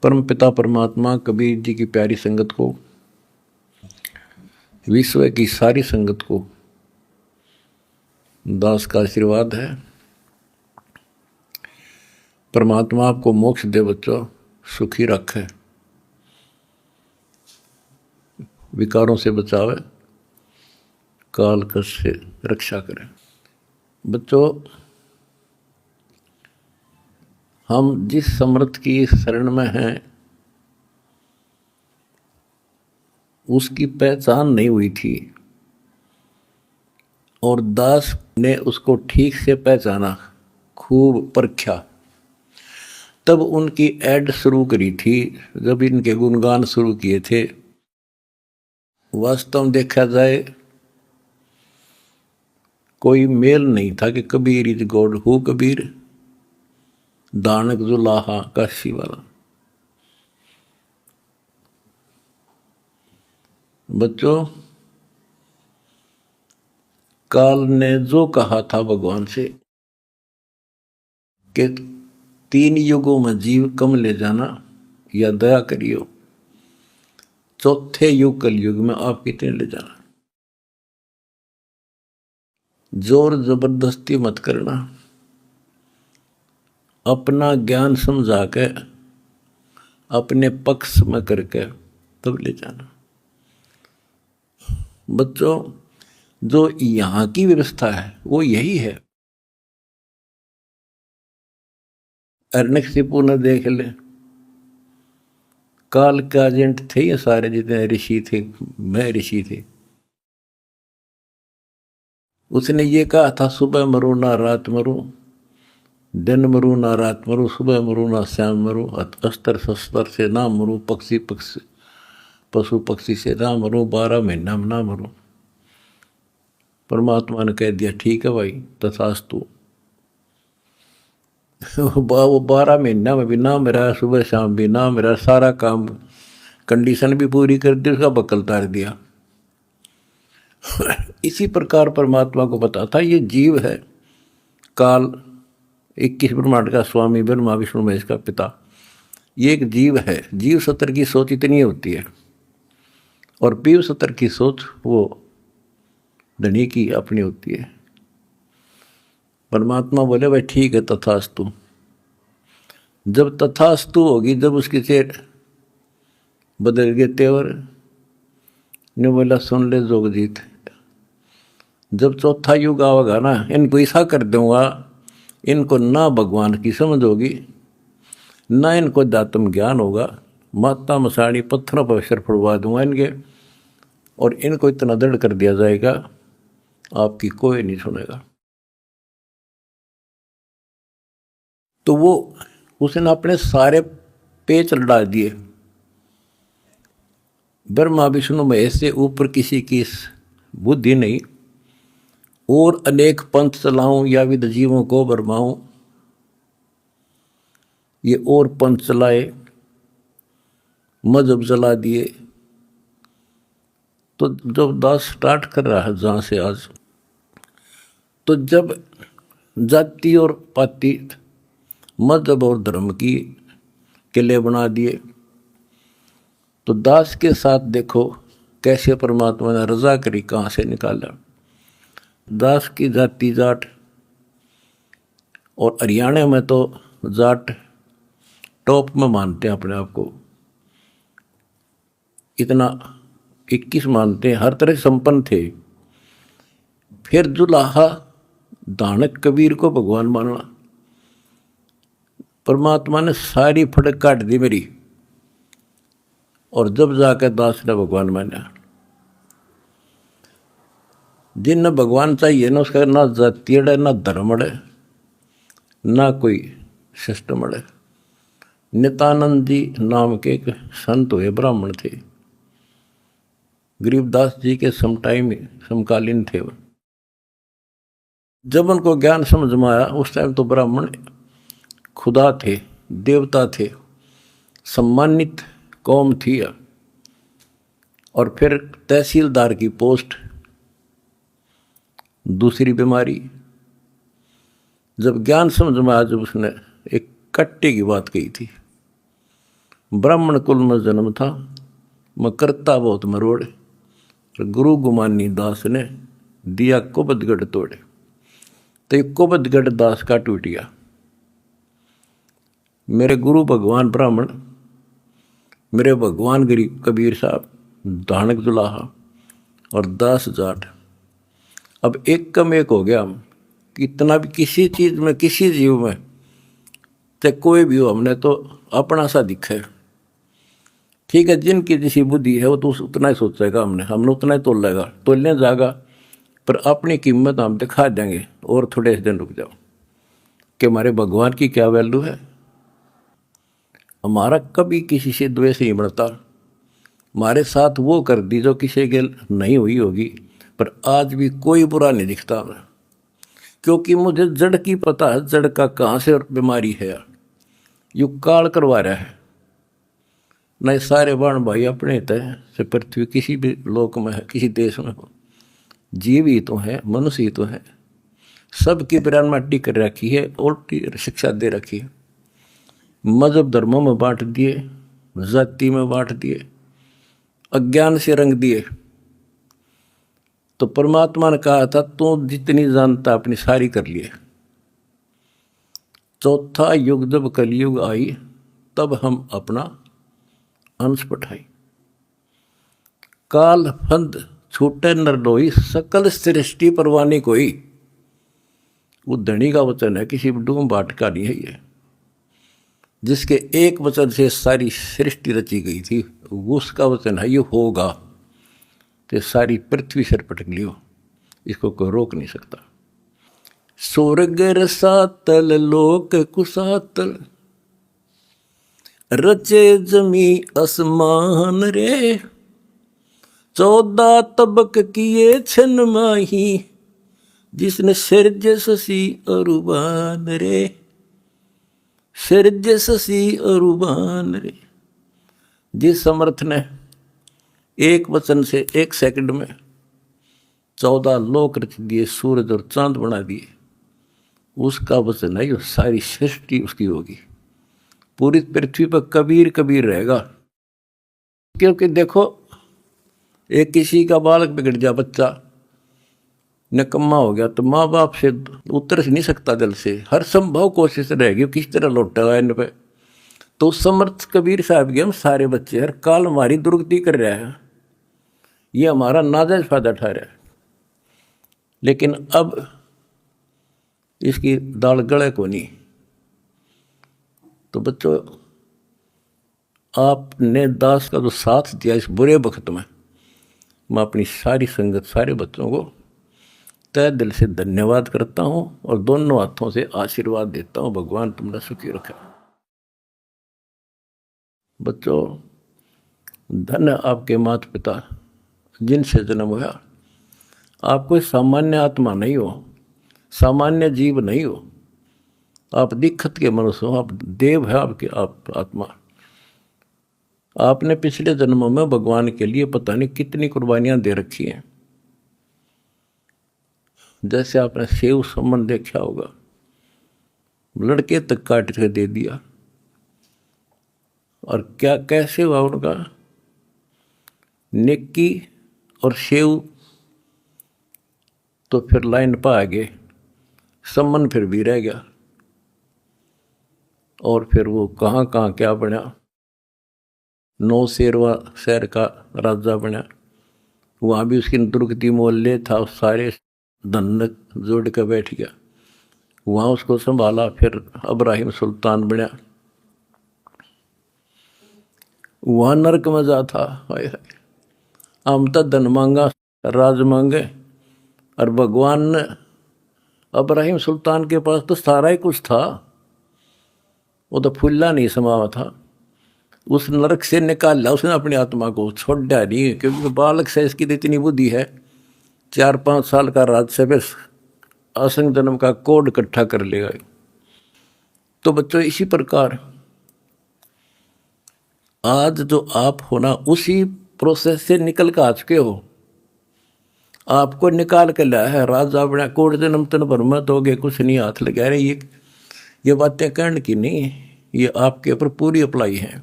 परम पिता परमात्मा कबीर जी की प्यारी संगत को, विश्व की सारी संगत को दास का आशीर्वाद है। परमात्मा आपको मोक्ष दे बच्चों, सुखी रखे, विकारों से बचावे, काल कष्ट से रक्षा करे। बच्चों, हम जिस समर्थ की शरण में हैं उसकी पहचान नहीं हुई थी और दास ने उसको ठीक से पहचाना, खूब परखा, तब उनकी ऐड शुरू करी थी, जब इनके गुणगान शुरू किए थे। वास्तव में देखा जाए कोई मेल नहीं था कि Kabir is God, who Kabir, दानक जुलाहा काशी वाला। बच्चों, काल ने जो कहा था भगवान से कि 3 युगों में जीव कम ले जाना या दया करियो, चौथे युग कलयुग में आप कितने ले जाना, जोर जबरदस्ती मत करना, अपना ज्ञान समझा के अपने पक्ष में करके तब ले जाना। बच्चों, जो यहां की व्यवस्था है वो यही है। हिरण्यकशिपु ने देख ले, काल के एजेंट थे ये सारे, जितने ऋषि थे, मैं ऋषि थे। उसने ये कहा था, सुबह मरू ना रात मरू, दिन मरू ना रात मरू, सुबह मरू ना शाम मरू, अस्त्र शस्त्र से ना मरू, पशु पक्षी से ना मरू, 12 महीना में ना मरू। परमात्मा ने कह दिया, ठीक है भाई, तथास्तु। वो 12 महीना में भी ना मेरा, सुबह शाम भी ना मेरा, सारा काम कंडीशन भी पूरी कर दी, उसका बकल तार दिया। इसी प्रकार परमात्मा को पता था ये जीव है, काल 21 ब्रह्मांड का स्वामी, ब्रह्मा विष्णु महेश का पिता, ये एक जीव है। जीव सत्र की सोच इतनी होती है और पीव सत्र की सोच वो धनी की अपनी होती है। परमात्मा बोले, भाई ठीक है, तथास्तु। जब तथास्तु होगी, जब उसके चेहरे बदल गए तेवर, ने बोला, सुन ले जोगजीत, जब चौथा युग आवेगा ना, इनको ऐसा कर दूंगा, इनको ना भगवान की समझ होगी, ना इनको दातम ज्ञान होगा, माता मसाणी पत्थरों पर सिर फड़वा दूंगा इनके, और इनको इतना दृढ़ कर दिया जाएगा आपकी कोई नहीं सुनेगा। तो वो उसने अपने सारे पेच लड़ा दिए, ब्रह्मा विष्णु महेश से ऊपर किसी की बुद्धि नहीं, और अनेक पंथ चलाऊं या विद जीवों को भरमाऊं, ये और पंथ चलाए, मजहब चला दिए। तो जब दास स्टार्ट कर रहा है जहां से आज, तो जब जाति और पाति, मजहब और धर्म की किले बना दिए, तो दास के साथ देखो कैसे परमात्मा ने रजा करी, कहां से निकाला। दास की जाति जाट, और हरियाणा में तो जाट टॉप में मानते हैं अपने आप को, इतना 21 मानते हैं, हर तरह से संपन्न थे। फिर जुलाहा दानक कबीर को भगवान माना, परमात्मा ने सारी फड़क काट दी मेरी, और जब जाकर दास ने भगवान माना। जिन भगवान चाहिए ना, उसका ना जाति अड़े, ना धर्म अड़े, ना कोई सिस्टम अड़े। नित्यानंद जी नाम के एक संत हुए, ब्राह्मण थे, गरीबदास जी के समकालीन थे वो। जब उनको ज्ञान समझ में आया, उस टाइम तो ब्राह्मण खुदा थे, देवता थे, सम्मानित कौम थी। और फिर तहसीलदार की पोस्ट, दूसरी बीमारी। जब ज्ञान समझ में आया, जब उसने एक कट्टे की बात कही थी, ब्राह्मण कुल में जन्म था, मैं करता बहुत मरोड़, गुरु गुमानी दास ने दिया कुबदगढ़ तोड़े। तो ये कुबदगढ़ दास का टूट गया। मेरे गुरु भगवान ब्राह्मण, मेरे भगवान गरीब कबीर साहब, धानक दुलाहा और दास जाट, अब एक कम एक हो गया। हम कितना भी किसी चीज़ में, किसी जीव में, चाहे कोई भी हो, हमने तो अपना सा दिखे। ठीक है, जिनकी जैसी बुद्धि है वो तो उतना ही सोचेगा, हमने उतना ही तोलेगा, तोलने जाएगा, पर अपनी कीमत हम दिखा देंगे। और थोड़े दिन रुक जाओ कि हमारे भगवान की क्या वैल्यू है। हमारा कभी किसी से द्वेष नहीं बढ़ता। हमारे साथ वो कर दी जो किसी के नहीं हुई होगी, पर आज भी कोई बुरा नहीं दिखता हमें, क्योंकि मुझे जड़ की पता है, जड़ का कहाँ से बीमारी है। यू काल करवा रहा है। नहीं सारे बाण भाई अपने तय से पृथ्वी किसी भी लोक में है, किसी देश में हो, जीव ही तो है, मनुष्य ही तो है। सबकी बिरान माटी कर रखी है, उल्टी शिक्षा दे रखी है। मजहब धर्मों में बांट दिए, जाति में बांट दिए, अज्ञान से रंग दिए। तो परमात्मा ने कहा था तू जितनी जानता अपनी सारी कर लिए। चौथा युग जब कलयुग आई, तब हम अपना अंश पठाई। काल फंद छूटे नर लोई, सकल सृष्टि परवानी कोई। वो धनी का वचन है, किसी डूम बाट का नहीं है ये। जिसके एक वचन से सारी सृष्टि रची गई थी, उसका वचन है ये होगा। तो सारी पृथ्वी सिर पटक लियो, इसको कोई रोक नहीं सकता। स्वर्ग रसातल लोक कुसातल, रचे जमी आसमान रे। 14 तबक किए छन माही, जिसने सिरज ससी अरुबान रे। सिरज ससी अरुबान रे। जिस समर्थ ने एक वचन से एक सेकंड में 14 लोक रच दिए, सूरज और चांद बना दिए, उसका वचन है ये सारी सृष्टि उसकी होगी। पूरी पृथ्वी पर कबीर कबीर रहेगा। क्योंकि देखो, एक किसी का बालक बिगड़ जा, बच्चा निकम्मा हो गया, तो माँ बाप से उतर नहीं सकता दिल से, हर संभव कोशिश रहेगी किस तरह लौटेगा इन पे। तो समर्थ कबीर साहब के हम सारे बच्चे हर काल हमारी दुर्गति कर रहा है, ये हमारा नाजायज फायदा उठा रहा है। लेकिन अब इसकी दाल गले को नहीं। तो बच्चों, आपने दास का जो साथ दिया इस बुरे वक्त में, मैं अपनी सारी संगत, सारे बच्चों को तय दिल से धन्यवाद करता हूँ और दोनों हाथों से आशीर्वाद देता हूँ। भगवान तुमने सुखी रखा। बच्चों, धन्य आपके माता पिता जिनसे जन्म हुआ। आप कोई सामान्य आत्मा नहीं हो, सामान्य जीव नहीं हो। आप दिक्कत के मनुष्य हो, आप देव है, आपके आप आत्मा। आपने पिछले जन्मों में भगवान के लिए पता नहीं कितनी कुर्बानियां दे रखी हैं। जैसे आपने सेव सम्मन देखा होगा, लड़के तक काट के दे दिया, और क्या कैसे हुआ उनका नेकी और सेव। तो फिर लाइन पर आ गए, सम्मन फिर भी रह गया, और फिर वो कहाँ कहाँ क्या बना, 9 शेरवा शहर का राजा बना। वहाँ भी उसकी दुर्गति मोहल्ले था, सारे धन जोड़ कर बैठ गया, वहाँ उसको संभाला। फिर इब्राहिम सुल्तान बना, वहाँ नरक में जा था। हम तो धन मांगा, राज मांगे, और भगवान ने इब्राहिम सुल्तान के पास तो सारा ही कुछ था, वो तो फुल्ला नहीं समावा था। उस नरक से निकाला उसने अपनी आत्मा को, छोड़ दिया नहीं, क्योंकि बालक से इसकी तो इतनी बुद्धि है, 4-5 साल का राज से फिर असंग जन्म का कोड इकट्ठा कर लेगा। तो बच्चों, इसी प्रकार आज जो आप हो ना, उसी प्रोसेस से निकल कर आ चुके हो। आपको निकाल के लाया है राजा बना, कोड जन्म तन भर मत हो गए, कुछ नहीं हाथ लगा रहे। ये बातें कहने की नहीं, ये आपके ऊपर पूरी अप्लाई है।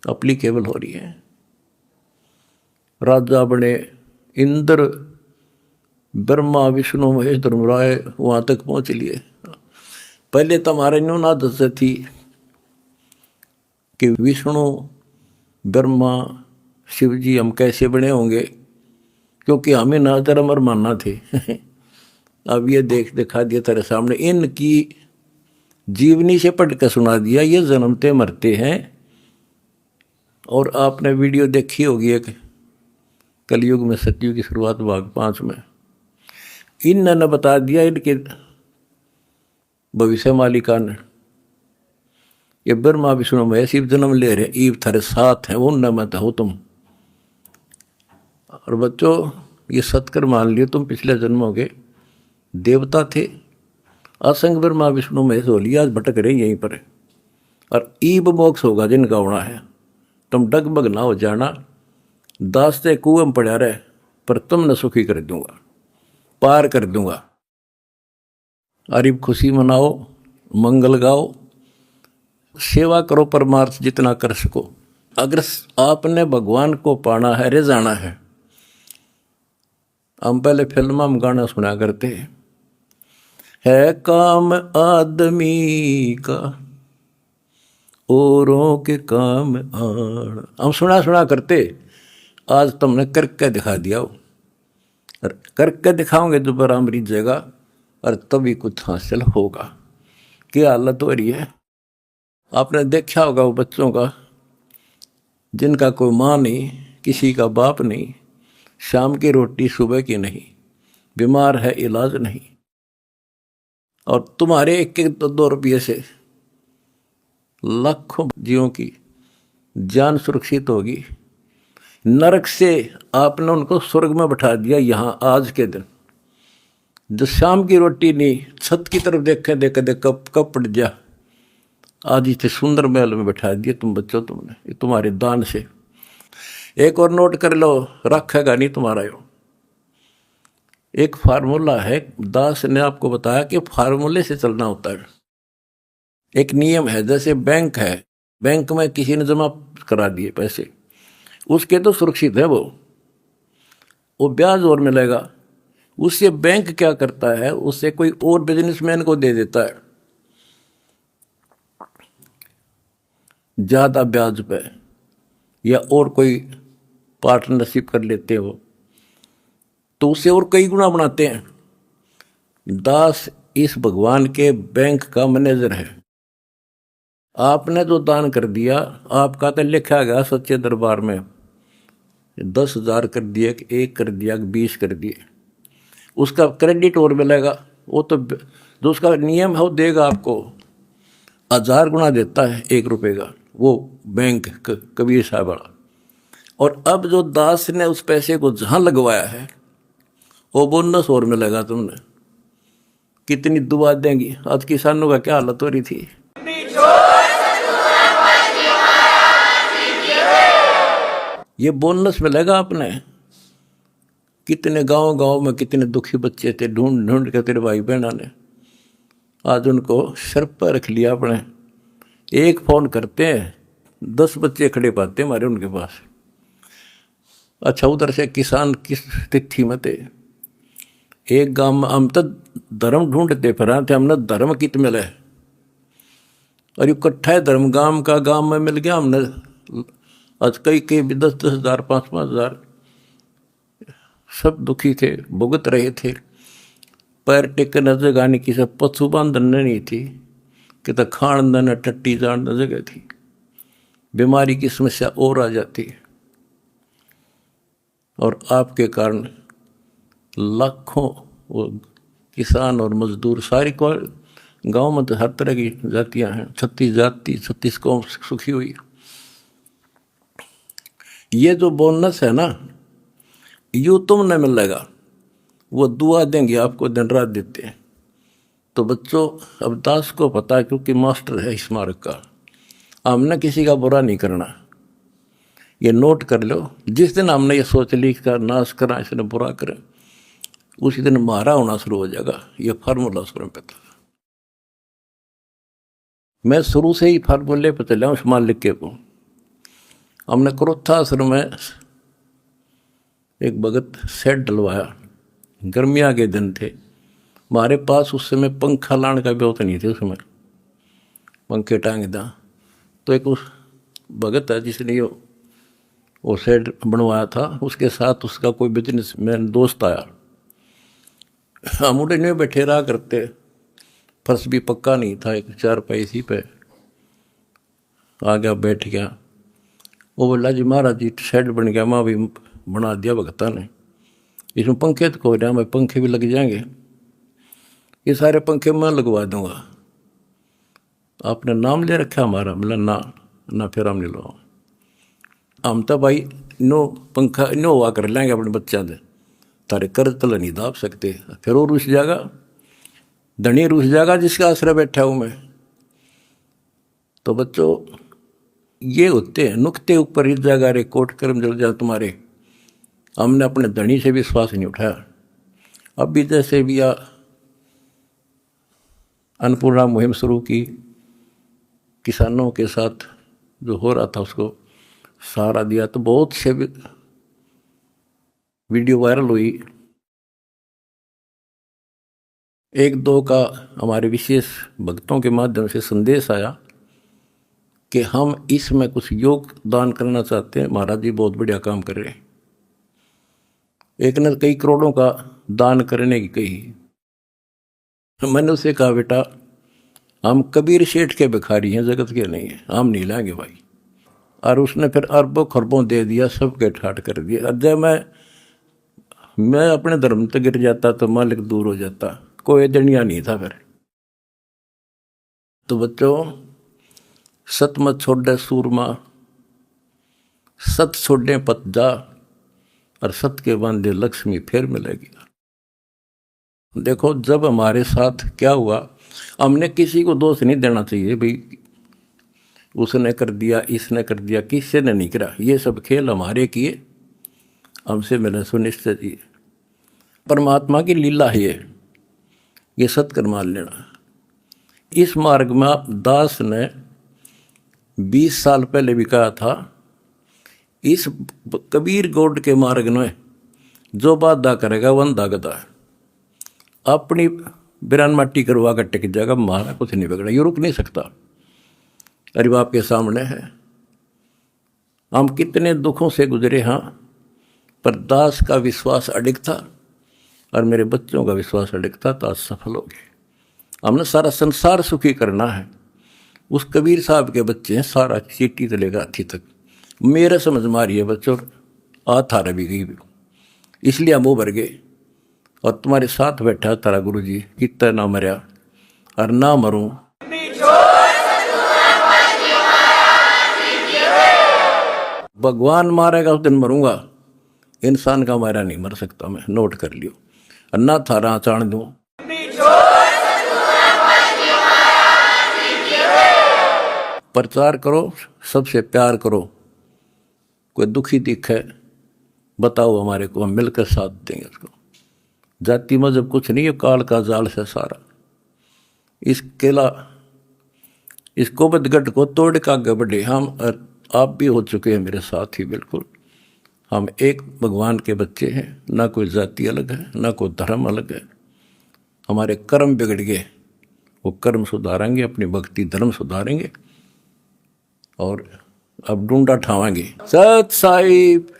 अप्लीकेबल हो रही है। राजा बने इंद्र, ब्रह्मा विष्णु महेश धर्मराय वहाँ तक पहुँच लिए। पहले तो हमारे न्यून आदत से थी कि विष्णु ब्रह्मा शिव जी हम कैसे बने होंगे, क्योंकि हमें ना धर्म और मानना थे। अब ये दिखा दिया तेरे सामने, इनकी जीवनी से पढ़ कर सुना दिया, ये जन्मते मरते हैं। और आपने वीडियो देखी होगी एक कलयुग में सतयुग की शुरुआत भाग 5 में, इन्होंने बता दिया इनके भविष्य मालिका ने, ये ब्रह्मा विष्णु महेश शिव जन्म ले रहे, ईब थारे साथ है वो न मत हो तुम। और बच्चों ये सत्कर मान लियो, तुम पिछले जन्मों के देवता थे, असंग ब्रह्मा विष्णु महेश हो लिया, आज भटक रहे यहीं पर। और ईब मोक्ष होगा जिनका होना है, तुम डगमग ना हो जाना, दास्ते कुएं में पड़ा रहे, पर तुमने सुखी कर दूंगा, पार कर दूंगा। अरे खुशी मनाओ, मंगल गाओ, सेवा करो, परमार्थ जितना कर सको। अगर आपने भगवान को पाना है, रे जाना है, हम पहले फिल्म में गाना सुना करते है काम आदमी का औरों के काम आण, हम सुना करते। आज तुमने करके दिखा दिया हो, करके दिखाओगे दोबारा अमृत जगह, और तभी कुछ हासिल होगा। क्या हालत हो रही है, आपने देखा होगा वो बच्चों का जिनका कोई माँ नहीं, किसी का बाप नहीं, शाम की रोटी सुबह की नहीं, बीमार है इलाज नहीं, और तुम्हारे 1-2 रुपये से लाखों जीवों की जान सुरक्षित होगी। नरक से आपने उनको स्वर्ग में बैठा दिया यहाँ आज के दिन। जो शाम की रोटी नहीं, छत की तरफ देखे कब पड़ जा, आज इतने सुंदर महल में बैठा दिए तुम बच्चों, तुमने ये तुम्हारे दान से। एक और नोट कर लो, रखेगा नहीं तुम्हारा यो। एक फार्मूला है, दास ने आपको बताया कि फार्मूले से चलना होता है। एक नियम है, जैसे बैंक है, बैंक में किसी ने जमा करा दिए पैसे, उसके तो सुरक्षित है वो ब्याज और मिलेगा। उससे बैंक क्या करता है, उससे कोई और बिजनेसमैन को दे देता है ज़्यादा ब्याज पे, या और कोई पार्टनरशिप कर लेते हो तो उससे और कई गुना बनाते हैं। दास इस भगवान के बैंक का मैनेजर है। आपने जो दान कर दिया, आपका तो लिखा गया सच्चे दरबार में, 10,000 कर दिए, 1 कर दिया, 20 कर दिए, उसका क्रेडिट और मिलेगा। वो तो जो उसका नियम है वो देगा आपको, 1000 गुना देता है 1 रुपये का वो बैंक कबीर साहब वाला। और अब जो दास ने उस पैसे को जहाँ लगवाया है वो बोनस और मिलेगा। तुमने कितनी दुआ देंगी। आज किसानों का क्या हालत हो रही थी। ये बोनस मिलेगा आपने। कितने गांव में कितने दुखी बच्चे थे, ढूंढ ढूंढ के तेरे भाई बहना ने आज उनको सर पर रख लिया अपने। एक फ़ोन करते हैं 10 बच्चे खड़े पाते हमारे उनके पास। अच्छा, उधर से किसान किस तिथि में थे। एक गांव में हम तो धर्म ढूंढते फिर थे, हमने धर्म कित मिले और इकट्ठा है धर्म गांव में मिल गया हमने। आज कई भी 10-10 हज़ार 5-5 हज़ार, सब दुखी थे, भुगत रहे थे। पैर टेकने जगह नहीं, किसी पशु बांधन नहीं थी, कि तो खान न टट्टी जान जगह थी। बीमारी की समस्या और आ जाती। और आपके कारण लाखों वो किसान और मजदूर, सारी को गांव में तो हर तरह की जातियां हैं, 36 जाति 36 कौम सुखी हुई। ये जो बोनस है ना, यूँ तुमने मिलेगा, वो दुआ देंगे आपको, दिन रात देते हैं। तो बच्चों, अब दास को पता है, क्योंकि मास्टर है स्मारक का, हमने किसी का बुरा नहीं करना। ये नोट कर लो, जिस दिन हमने ये सोच ली का नाश करा, इसने बुरा करे, उसी दिन मारा होना शुरू हो जाएगा। ये फार्मूला शुरू पे था। मैं शुरू से ही फार्मूले पे चला हूँ, मालिक के को। हमने क्रोथा आश्रम में एक भगत सेट डलवाया, गर्मियाँ के दिन थे, हमारे पास उस समय पंखा लाने का व्यवस्था नहीं थी, उस समय पंखे टांग दा। तो एक उस भगत है जिसने वो सेट बनवाया था, उसके साथ उसका कोई बिजनेसमैन दोस्त आया। हम उड़े में बैठे रहा करते, फर्श भी पक्का नहीं था, एक चारपाई इसी पे आ गया, बैठ गया। वो बोला जी महाराज जी शेड बन गया, माँ भी बना दिया भगता ने, इसमें पंखे तो खोल रहा, मैं पंखे भी लग जाएंगे, ये सारे पंखे मैं लगवा दूंगा, आपने नाम ले रखा हमारा? बोला ना फिर हम नहीं लो, हम तो भाई नो पंखा नो हुआ कर लेंगे अपने बच्चा दे, तारे कर्ज तला नहीं दाब सकते। फिर वो रुस जाएगा, धनी रुस जाएगा जिसका आश्रय बैठा हूँ मैं। तो बच्चों ये होते हैं नुक्ते ऊपर इस जगह रे कोट कर्म जल जा तुम्हारे। हमने अपने धनी से विश्वास नहीं उठाया। अब भी जैसे भी अन्नपूर्णा मुहिम शुरू की, किसानों के साथ जो हो रहा था उसको सहारा दिया, तो बहुत से वीडियो वायरल हुई। एक दो का हमारे विशेष भक्तों के माध्यम से संदेश आया कि हम इसमें कुछ योगदान करना चाहते हैं, महाराज जी बहुत बढ़िया काम कर रहे हैं। एक ने कई करोड़ों का दान करने की कही। मैंने उसे कहा बेटा हम कबीर शेठ के भिखारी हैं, जगत के नहीं है, हम नहीं लाएंगे भाई। और उसने फिर अरबों खरबों दे दिया, सबके ठाट कर दिया। जब मैं अपने धर्म तक गिर जाता तो मालिक दूर हो जाता, कोई दनिया नहीं था फिर। तो बच्चों सत मत छोड़े सूरमा, सत छोड़े पत जा, और सत के बांधे लक्ष्मी फिर मिलेगी। देखो जब हमारे साथ क्या हुआ, हमने किसी को दोष नहीं देना चाहिए भाई उसने कर दिया, इसने कर दिया, किसी ने नहीं करा। ये सब खेल हमारे किए, हमसे मैंने सुनिश्चित किए। परमात्मा की लीला है ये सत्कर्म मान लेना। इस मार्ग में दास ने 20 साल पहले भी कहा था, इस कबीर गौड़ के मार्ग में जो बाधा करेगा वंदा गदा, अपनी बिरान माटी करवा कर टिक जाएगा, हमारा कुछ नहीं बिगड़ा, ये रुक नहीं सकता। अरे बाप के सामने है, हम कितने दुखों से गुजरे हाँ, पर दास का विश्वास अडिग था और मेरे बच्चों का विश्वास अडिग था, तो आज सफल हो गए। हमने सारा संसार सुखी करना है। उस कबीर साहब के बच्चे हैं, सारा चीटी से लेकर हाथी तक मेरे समझ मारी है बच्चों, थारा भी गई, इसलिए हम वो भर गए। और तुम्हारे साथ बैठा तारा गुरु जी, कितना ना मरया और ना मरूं, भगवान मारेगा उस दिन मरूंगा, इंसान का मारा नहीं मर सकता मैं, नोट कर लियो। और ना थारा चाण दूं, प्रचार करो, सबसे प्यार करो। कोई दुखी दिखे बताओ हमारे को, हम मिलकर साथ देंगे उसको। जाति मजहब कुछ नहीं है, काल का जाल से सारा। इस केला इस गोबदगढ़ को तोड़ का आगे बढ़े। हम आप भी हो चुके हैं मेरे साथ ही, बिल्कुल हम एक भगवान के बच्चे हैं, ना कोई जाति अलग है, ना कोई धर्म अलग है। हमारे कर्म बिगड़ गए, वो कर्म सुधारेंगे, अपनी भक्ति धर्म सुधारेंगे और अब डूंडा ठावाएंगे। सत साहिब।